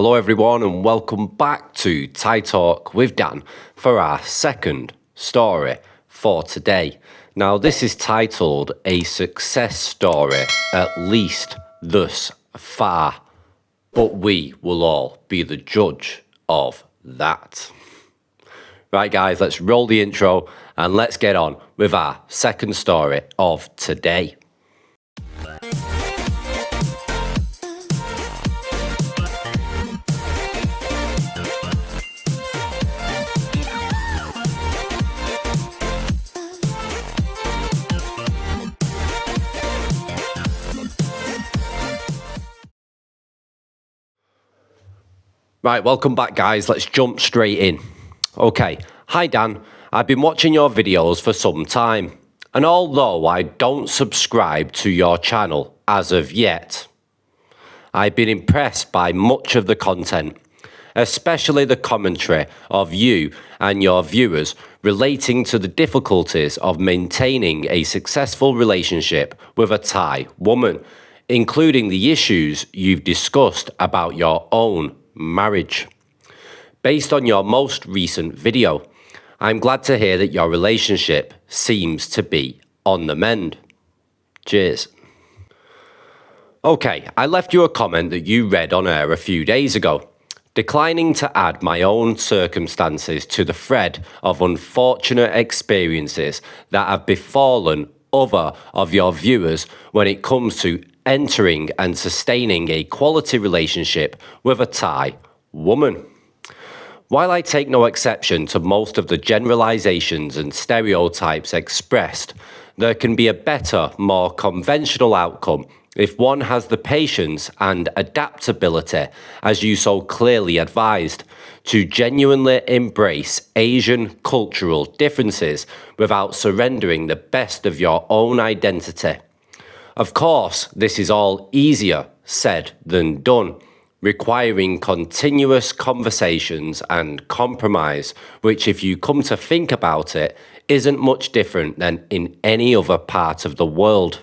Hello everyone and welcome back to Thai Talk with Dan for our second story for today. Now this is titled A Success Story, at least thus far, but we will all be the judge of that. Right guys, let's roll the intro and let's get on with our second story of today. Right, welcome back guys, let's jump straight in. Okay, hi Dan, I've been watching your videos for some time, and although I don't subscribe to your channel as of yet, I've been impressed by much of the content, especially the commentary of you and your viewers relating to the difficulties of maintaining a successful relationship with a Thai woman, including the issues you've discussed about your own marriage. Based on your most recent video, I'm glad to hear that your relationship seems to be on the mend. Cheers. Okay, I left you a comment that you read on air a few days ago, declining to add my own circumstances to the thread of unfortunate experiences that have befallen other of your viewers when it comes to entering and sustaining a quality relationship with a Thai woman. While I take no exception to most of the generalizations and stereotypes expressed, there can be a better, more conventional outcome if one has the patience and adaptability, as you so clearly advised, to genuinely embrace Asian cultural differences without surrendering the best of your own identity. Of course, this is all easier said than done, requiring continuous conversations and compromise, which, if you come to think about it, isn't much different than in any other part of the world.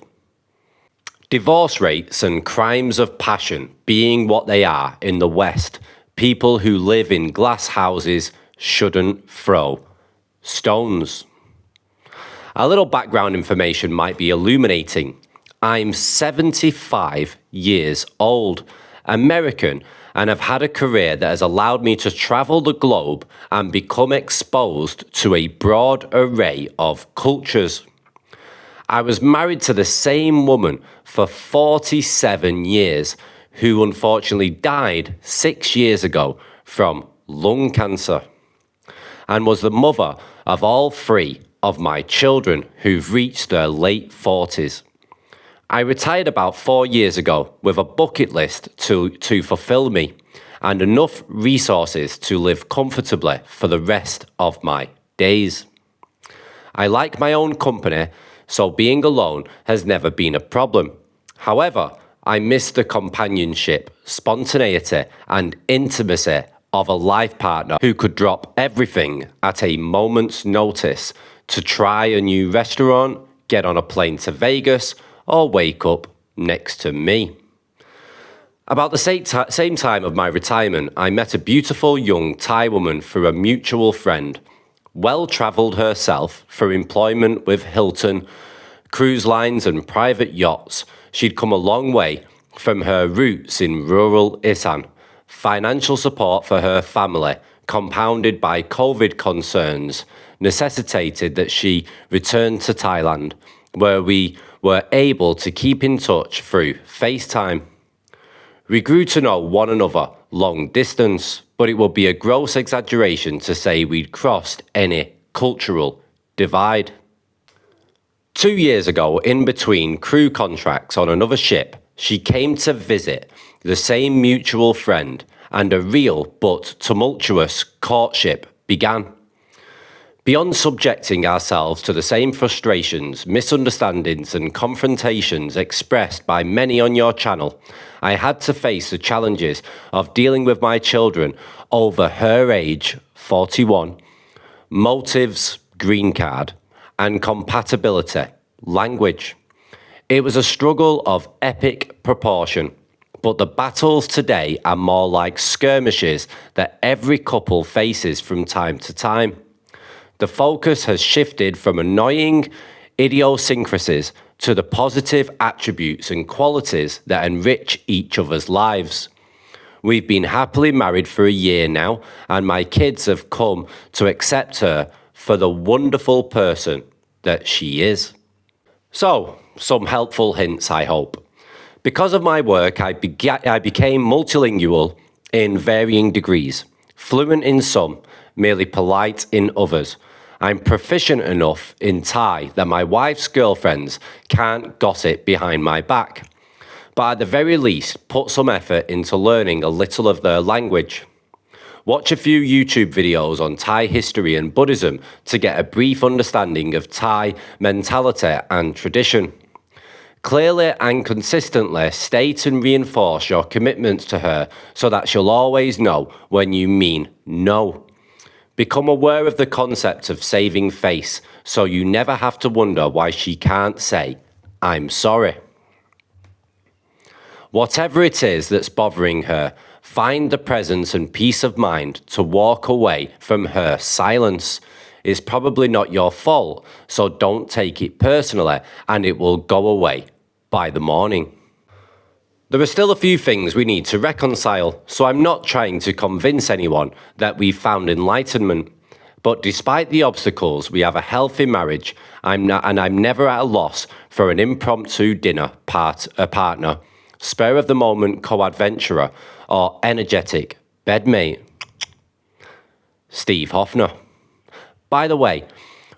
Divorce rates and crimes of passion being what they are in the West, people who live in glass houses shouldn't throw stones. A little background information might be illuminating. I'm 75 years old, American, and have had a career that has allowed me to travel the globe and become exposed to a broad array of cultures. I was married to the same woman for 47 years, who unfortunately died 6 years ago from lung cancer, and was the mother of all three of my children who've reached their late 40s. I retired about 4 years ago with a bucket list to fulfill me and enough resources to live comfortably for the rest of my days. I like my own company, so being alone has never been a problem. However, I miss the companionship, spontaneity, and intimacy of a life partner who could drop everything at a moment's notice to try a new restaurant, get on a plane to Vegas, or wake up next to me. About the same time of my retirement, I met a beautiful young Thai woman through a mutual friend. Well-travelled herself for employment with Hilton, cruise lines and private yachts, she'd come a long way from her roots in rural Isan. Financial support for her family, compounded by COVID concerns, necessitated that she return to Thailand, where we were able to keep in touch through FaceTime. We grew to know one another long distance, but it would be a gross exaggeration to say we'd crossed any cultural divide. 2 years ago, in between crew contracts on another ship, she came to visit the same mutual friend, and a real but tumultuous courtship began. Beyond subjecting ourselves to the same frustrations, misunderstandings and confrontations expressed by many on your channel, I had to face the challenges of dealing with my children over her age, 41, motives, green card, and compatibility, language. It was a struggle of epic proportion, But the battles today are more like skirmishes that every couple faces from time to time. The focus has shifted from annoying idiosyncrasies to the positive attributes and qualities that enrich each other's lives. We've been happily married for a year now, and my kids have come to accept her for the wonderful person that she is. So, some helpful hints, I hope. Because of my work, I became multilingual in varying degrees, fluent in some, merely polite in others. I'm proficient enough in Thai that my wife's girlfriends can't gossip behind my back. But at the very least, put some effort into learning a little of their language. Watch a few YouTube videos on Thai history and Buddhism to get a brief understanding of Thai mentality and tradition. Clearly and consistently state and reinforce your commitments to her so that she'll always know when you mean no. Become aware of the concept of saving face so you never have to wonder why she can't say, "I'm sorry." Whatever it is that's bothering her, find the presence and peace of mind to walk away from her silence. It's probably not your fault, so don't take it personally and it will go away by the morning. There are still a few things we need to reconcile, so I'm not trying to convince anyone that we've found enlightenment. But despite the obstacles, we have a healthy marriage, and I'm never at a loss for an impromptu dinner partner, spur of the moment co-adventurer, or energetic bedmate. Steve Hoffner. By the way,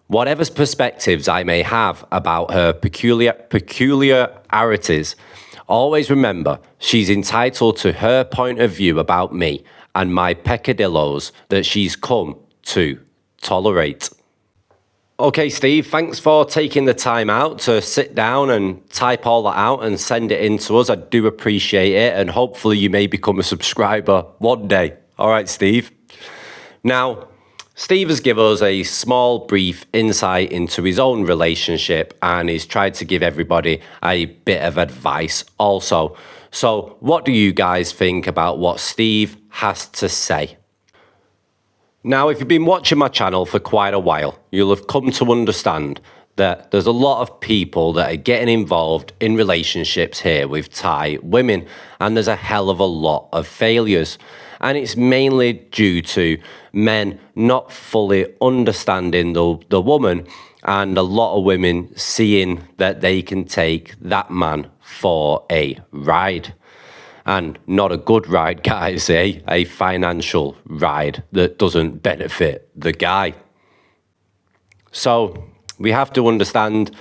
whatever perspectives I may have about her peculiarities, always remember she's entitled to her point of view about me and my peccadillos that she's come to tolerate. Okay, Steve, thanks for taking the time out to sit down and type all that out and send it in to us. I do appreciate it, and hopefully you may become a subscriber one day. All right, Steve. Now, Steve has given us a small, brief insight into his own relationship, and he's tried to give everybody a bit of advice also. So, what do you guys think about what Steve has to say? Now, if you've been watching my channel for quite a while, you'll have come to understand that there's a lot of people that are getting involved in relationships here with Thai women, and there's a hell of a lot of failures. And it's mainly due to men not fully understanding the woman, and a lot of women seeing that they can take that man for a ride. And not a good ride, guys, eh? A financial ride that doesn't benefit the guy. So we have to understand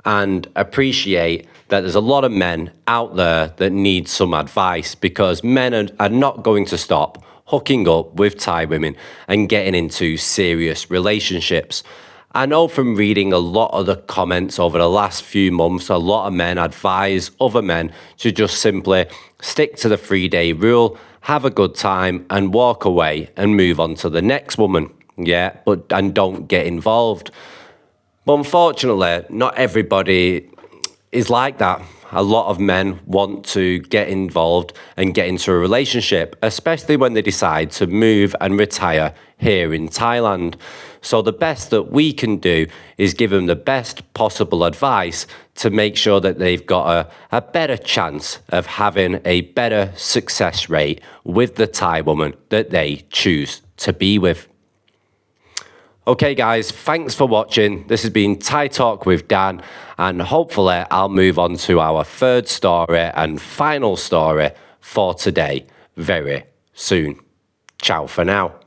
and appreciate that there's a lot of men out there that need some advice, because men are not going to stop hooking up with Thai women and getting into serious relationships. I know from reading a lot of the comments over the last few months, a lot of men advise other men to just simply stick to the 3-day rule, have a good time and walk away and move on to the next woman. Yeah, and don't get involved. But unfortunately, not everybody is like that. A lot of men want to get involved and get into a relationship, especially when they decide to move and retire here in Thailand. So the best that we can do is give them the best possible advice to make sure that they've got a better chance of having a better success rate with the Thai woman that they choose to be with. Okay guys, thanks for watching. This has been Thai Talk with Dan, and hopefully I'll move on to our third story and final story for today very soon. Ciao for now.